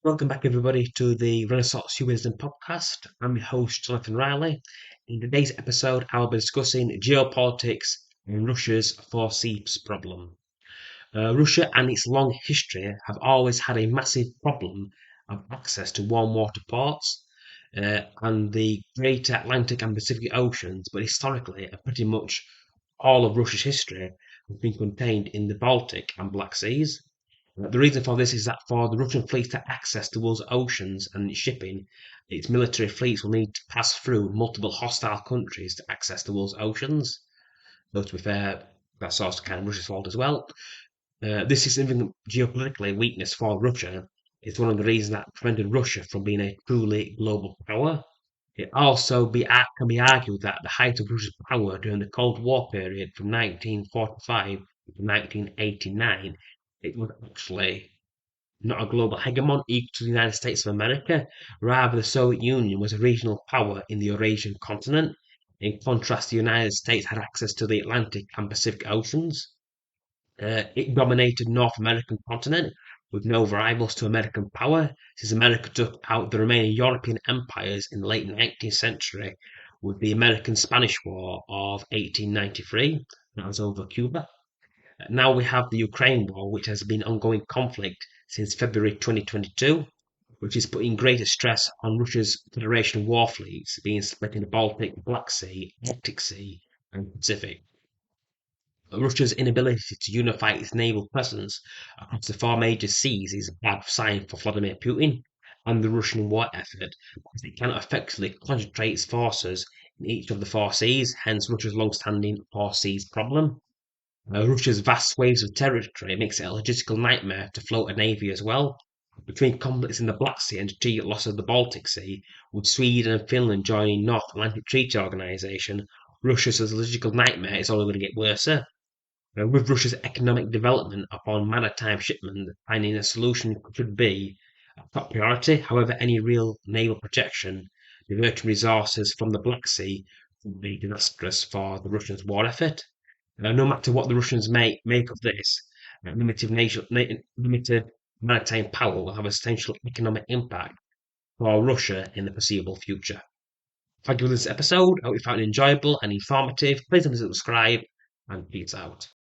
Welcome back, everybody, to the Renaissance Humanism podcast. I'm your host, Jonathan Riley. In today's episode, I'll be discussing geopolitics and Russia's four seas problem. Russia and its long history have always had a massive problem of access to warm water ports and the greater Atlantic and Pacific Oceans, but historically, pretty much all of Russia's history has been contained in the Baltic and Black Seas. The reason for this is that for the Russian fleet to access the world's oceans and its shipping, its military fleets will need to pass through multiple hostile countries to access the world's oceans. Though to be fair, that's also kind of Russia's fault as well. This significant geopolitical weakness for Russia is one of the reasons that prevented Russia from being a truly global power. It also can be argued that the height of Russia's power during the Cold War period from 1945 to 1989, it was actually not a global hegemon equal to the United States of America. Rather, the Soviet Union was a regional power in the Eurasian continent. In contrast, the United States had access to the Atlantic and Pacific Oceans. It dominated North American continent with no rivals to American power, since America took out the remaining European empires in the late 19th century with the American-Spanish War of 1893. That was over Cuba. Now we have the Ukraine war, which has been ongoing conflict since February 2022, which is putting greater stress on Russia's Federation war fleets being split in the Baltic, Black Sea, Arctic Sea, and Pacific. Russia's inability to unify its naval presence across the four major seas is a bad sign for Vladimir Putin and the Russian war effort because it cannot effectively concentrate its forces in each of the four seas, hence Russia's long-standing four seas problem. Russia's vast swathes of territory makes it a logistical nightmare to float a navy as well. Between conflicts in the Black Sea and strategic loss of the Baltic Sea, with Sweden and Finland joining North Atlantic Treaty Organisation, Russia's logistical nightmare is only going to get worse. With Russia's economic development upon maritime shipment, finding a solution should be a top priority. However, any real naval protection diverting resources from the Black Sea would be disastrous for the Russians' war effort. No matter what the Russians make of this, limited maritime power will have a substantial economic impact for Russia in the foreseeable future. Thank you for this episode. I hope you found it enjoyable and informative. Please subscribe and peace out.